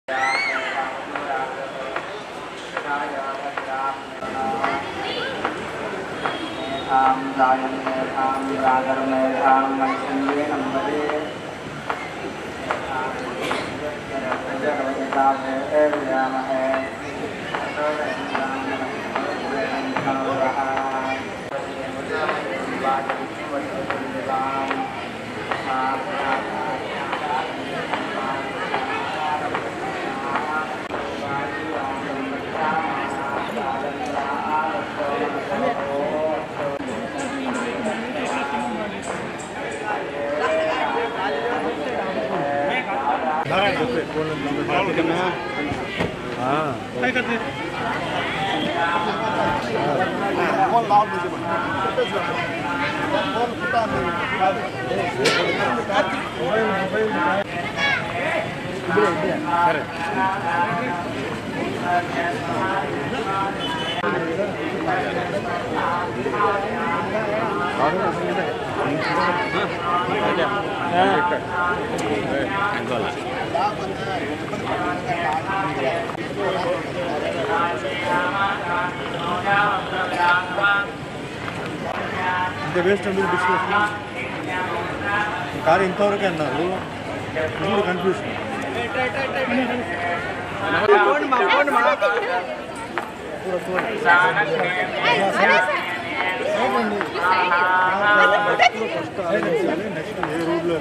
ఇంత వేస్ట్ ఎందుకు డిస్కషన్ కాదు ఇంతవరకు అన్నారు ఇప్పుడు కన్ఫ్యూషన్ నెక్స్ట్ ఏ రూట్లో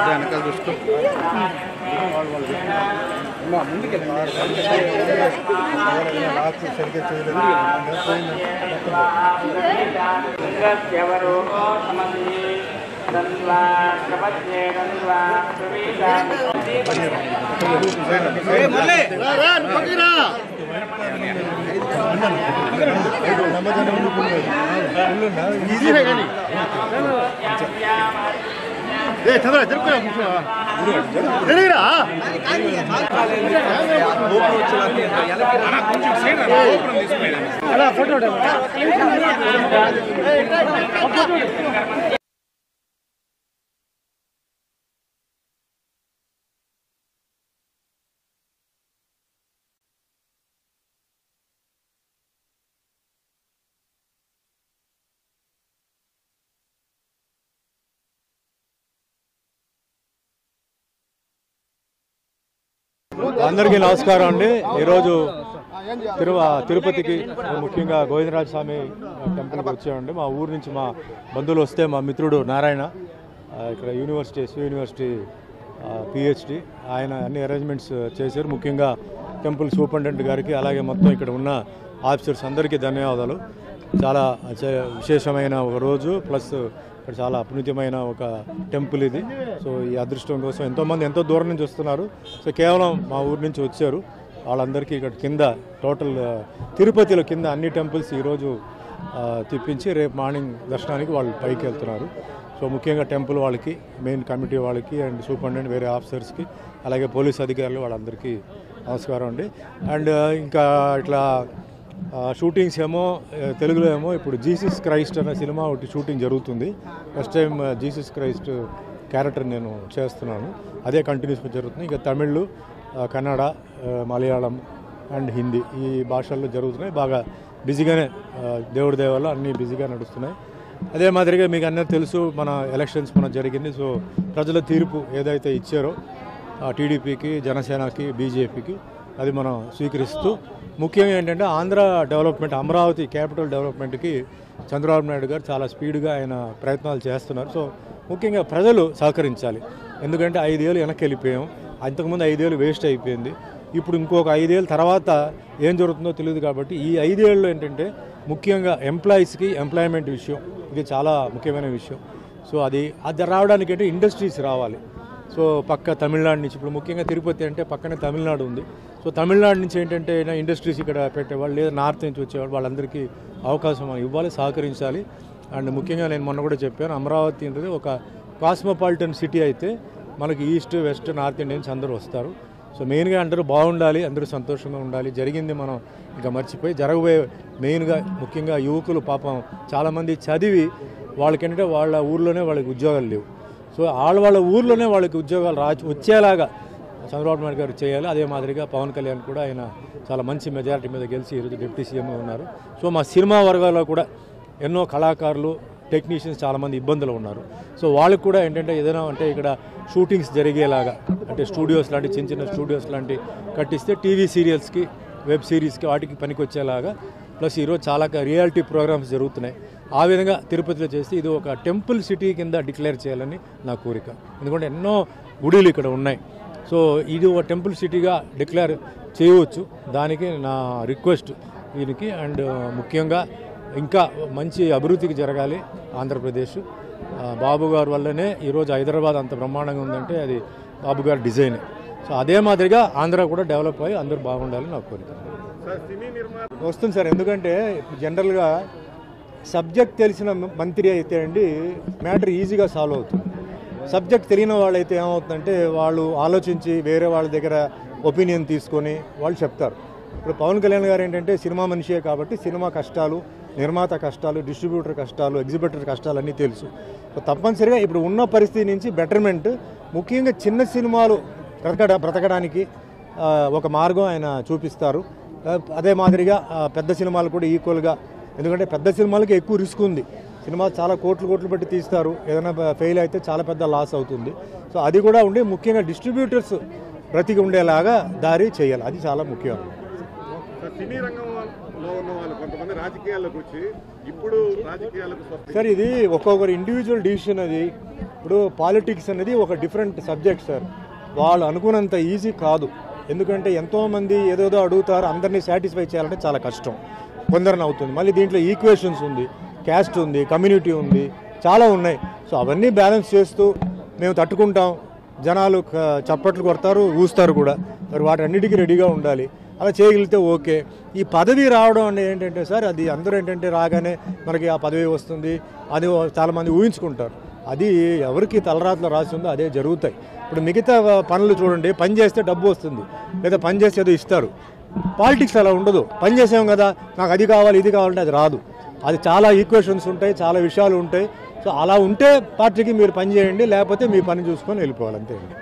వెనకాల చూసుకో ముందుకు సరిగ్గా చేయలేదు అందరికీ నమస్కారం అండి. ఈరోజు తిరుపతికి ముఖ్యంగా గోవిందరాజ స్వామి టెంపుల్కి వచ్చామండి. మా ఊరు నుంచి మా బంధువులు వస్తే మా మిత్రుడు నారాయణ ఇక్కడ యూనివర్సిటీ పిహెచ్డి ఆయన అన్ని అరేంజ్మెంట్స్ చేశారు. ముఖ్యంగా టెంపుల్ సూపరింటెండెంట్ గారికి అలాగే మొత్తం ఇక్కడ ఉన్న ఆఫీసర్స్ అందరికీ ధన్యవాదాలు. చాలా విశేషమైన ఒక రోజు ప్లస్ ఇక్కడ చాలా అపునీతమైన ఒక టెంపుల్ ఇది. సో ఈ అదృష్టం కోసం ఎంతోమంది ఎంతో దూరం నుంచి వస్తున్నారు. సో కేవలం మా ఊరు నుంచి వచ్చారు వాళ్ళందరికీ ఇక్కడ కింద టోటల్ తిరుపతిలో కింద అన్ని టెంపుల్స్ ఈరోజు తిప్పించి రేపు మార్నింగ్ దర్శనానికి వాళ్ళు పైకి వెళ్తున్నారు. సో ముఖ్యంగా టెంపుల్ వాళ్ళకి, మెయిన్ కమిటీ వాళ్ళకి అండ్ సూపరింటెండెంట్ వేరే ఆఫీసర్స్కి అలాగే పోలీస్ అధికారులు వాళ్ళందరికీ నమస్కారం అండి. అండ్ ఇంకా ఇట్లా షూటింగ్స్ ఏమో తెలుగులో ఏమో ఇప్పుడు జీసస్ క్రైస్ట్ అనే సినిమా ఒకటి షూటింగ్ జరుగుతుంది. First time Jesus Christ character నేను చేస్తున్నాను. అదే కంటిన్యూస్గా జరుగుతుంది. ఇంకా తమిళ్, కన్నడ, మలయాళం అండ్ హిందీ ఈ భాషల్లో జరుగుతున్నాయి. బాగా బిజీగానే దేవుడి దేవాలు అన్నీ బిజీగా నడుస్తున్నాయి. అదే మాదిరిగా మీకు అందరూ తెలుసు మన ఎలక్షన్స్ జరిగింది. సో ప్రజల తీర్పు ఏదైతే ఇచ్చారో టీడీపీకి, జనసేనకి, బీజేపీకి అది మనం స్వీకరిస్తూ ముఖ్యంగా ఏంటంటే ఆంధ్ర డెవలప్మెంట్, అమరావతి క్యాపిటల్ డెవలప్మెంట్కి చంద్రబాబు నాయుడు గారు చాలా స్పీడ్గా ఆయన ప్రయత్నాలు చేస్తున్నారు. సో ముఖ్యంగా ప్రజలు సహకరించాలి. ఎందుకంటే 5 ఏళ్ళు వెనక్కి వెళ్ళిపోయాం. అంతకుముందు 5 ఏళ్ళు వేస్ట్ అయిపోయింది. ఇప్పుడు ఇంకొక 5 ఏళ్ళ తర్వాత ఏం జరుగుతుందో తెలియదు. కాబట్టి ఈ 5 ఏళ్ళు ఏంటంటే ముఖ్యంగా ఎంప్లాయీస్కి ఎంప్లాయ్మెంట్ విషయం ఇది చాలా ముఖ్యమైన విషయం. సో అది రావడానికి అంటే ఇండస్ట్రీస్ రావాలి. సో పక్క తమిళనాడు నుంచి ఇప్పుడు ముఖ్యంగా తిరుపతి అంటే పక్కనే తమిళనాడు ఉంది. సో తమిళనాడు నుంచి ఏంటంటే ఇండస్ట్రీస్ ఇక్కడ పెట్టేవాళ్ళు లేదా నార్త్ నుంచి వచ్చేవాళ్ళు వాళ్ళందరికీ అవకాశం ఇవ్వాలి, సహకరించాలి. అండ్ ముఖ్యంగా నేను మొన్న కూడా చెప్పాను, అమరావతి అనేది ఒక కాస్మోపాలిటన్ సిటీ అయితే మనకి ఈస్ట్, వెస్ట్, నార్త్ ఇండియన్స్ అందరూ వస్తారు. సో మెయిన్గా అందరూ బాగుండాలి, అందరూ సంతోషంగా ఉండాలి. జరిగింది మనం ఇంకా మర్చిపోయి జరగబోయే మెయిన్గా ముఖ్యంగా యువకులు పాపం చాలామంది చదివి వాళ్ళకేంటంటే వాళ్ళ ఊర్లోనే వాళ్ళకి ఉద్యోగాలు లేవు. సో వాళ్ళ ఊర్లోనే వాళ్ళకి ఉద్యోగాలు వచ్చేలాగా చంద్రబాబు నాయుడు గారు చేయాలి. అదే మాదిరిగా పవన్ కళ్యాణ్ కూడా ఆయన చాలా మంచి మెజారిటీ మీద గెలిచి ఈరోజు డిప్యూటీ సీఎంగా ఉన్నారు. సో మా సినిమా వర్గాల్లో కూడా ఎన్నో కళాకారులు టెక్నీషియన్స్ చాలామంది ఇబ్బందులు ఉన్నారు. సో వాళ్ళకి కూడా ఏంటంటే ఏదైనా అంటే ఇక్కడ షూటింగ్స్ జరిగేలాగా అంటే స్టూడియోస్ లాంటి చిన్న చిన్న స్టూడియోస్ లాంటి కట్టిస్తే టీవీ సీరియల్స్కి వెబ్ సిరీస్కి వాటికి పనికొచ్చేలాగా ప్లస్ ఈరోజు చాలా రియాలిటీ ప్రోగ్రామ్స్ జరుగుతున్నాయి. ఆ విధంగా తిరుపతిలో చేసి ఇది ఒక టెంపుల్ సిటీ కింద డిక్లేర్ చేయాలని నా కోరిక. ఎందుకంటే ఎన్నో గుడిలు ఇక్కడ ఉన్నాయి. సో ఇది ఒక టెంపుల్ సిటీగా డిక్లేర్ చేయవచ్చు. దానికి నా రిక్వెస్ట్ దీనికి. అండ్ ముఖ్యంగా ఇంకా మంచి అభివృద్ధికి జరగాలి ఆంధ్రప్రదేశ్. బాబు గారి వల్లనే ఈరోజు హైదరాబాద్ అంత బ్రహ్మాండంగా ఉందంటే అది బాబు గారి డిజైన్. సో అదే మాదిరిగా ఆంధ్ర కూడా డెవలప్ అయ్యి అందరూ బాగుండాలని నాకు కోరిక వస్తుంది సార్. ఎందుకంటే జనరల్గా సబ్జెక్ట్ తెలిసిన మంత్రి అయితే అండి మ్యాటర్ ఈజీగా సాల్వ్ అవుతుంది. సబ్జెక్ట్ తెలియని వాళ్ళైతే ఏమవుతుందంటే వాళ్ళు ఆలోచించి వేరే వాళ్ళ దగ్గర ఒపీనియన్ తీసుకొని వాళ్ళు చెప్తారు. ఇప్పుడు పవన్ కళ్యాణ్ గారు ఏంటంటే సినిమా మనిషే కాబట్టి సినిమా కష్టాలు, నిర్మాత కష్టాలు, డిస్ట్రిబ్యూటర్ కష్టాలు, ఎగ్జిబిటర్ కష్టాలు అన్నీ తెలుసు. తప్పనిసరిగా ఇప్పుడు ఉన్న పరిస్థితి నుంచి బెటర్మెంట్ ముఖ్యంగా చిన్న సినిమాలు బ్రతకడానికి ఒక మార్గం ఆయన చూపిస్తారు. అదే మాదిరిగా పెద్ద సినిమాలు కూడా ఈక్వల్గా, ఎందుకంటే పెద్ద సినిమాలకి ఎక్కువ రిస్క్ ఉంది. సినిమా చాలా కోట్లు పెట్టి తీస్తారు, ఏదైనా ఫెయిల్ అయితే చాలా పెద్ద లాస్ అవుతుంది. సో అది కూడా ఉండి ముఖ్యంగా డిస్ట్రిబ్యూటర్స్ బ్రతికి ఉండేలాగా దారి చేయాలి, అది చాలా ముఖ్యం. సినీ రంగంలో ఉన్న వాళ్ళు కొంతమంది రాజకీయాల్లోకి వచ్చి ఇప్పుడు రాజకీయాలకు సార్ ఇది ఒక్కొక్కరు ఇండివిజువల్ డిసిషన్. అది ఇప్పుడు పాలిటిక్స్ అనేది ఒక డిఫరెంట్ సబ్జెక్ట్ సార్. వాళ్ళు అనుకున్నంత ఈజీ కాదు. ఎందుకంటే ఎంతోమంది ఏదేదో అడుగుతారు, అందరినీ సాటిస్ఫై చేయాలంటే చాలా కష్టం, కొందరిని అవుతుంది. మళ్ళీ దీంట్లో ఈక్వేషన్స్ ఉంది, క్యాస్ట్ ఉంది, కమ్యూనిటీ ఉంది, చాలా ఉన్నాయి. సో అవన్నీ బ్యాలెన్స్ చేస్తూ మేము తట్టుకుంటాం. జనాలు చప్పట్లు కొడతారు, ఊస్తారు కూడా. మరి వాటన్నిటికీ రెడీగా ఉండాలి. అలా చేయగలిగితే ఓకే. ఈ పదవి రావడం అంటే ఏంటంటే సార్ అది అందరూ ఏంటంటే రాగానే మనకి ఆ పదవి వస్తుంది అది చాలామంది ఊహించుకుంటారు. అది ఎవరికి తలరాతలో రాసి ఉందో అదే జరుగుతాయి. ఇప్పుడు మిగతా పనులు చూడండి, పని చేస్తే డబ్బు వస్తుంది, లేదా పని చేస్తే ఏదో ఇస్తారు. పాలిటిక్స్ అలా ఉండదు. పని చేసాం కదా నాకు అది కావాలి ఇది కావాలంటే అది రాదు. అది చాలా ఈక్వేషన్స్ ఉంటాయి, చాలా విషయాలు ఉంటాయి. సో అలా ఉంటే పార్టీకి మీరు పని చేయండి, లేకపోతే మీ పని చూసుకొని వెళ్ళిపోవాలి, అంతే అండి.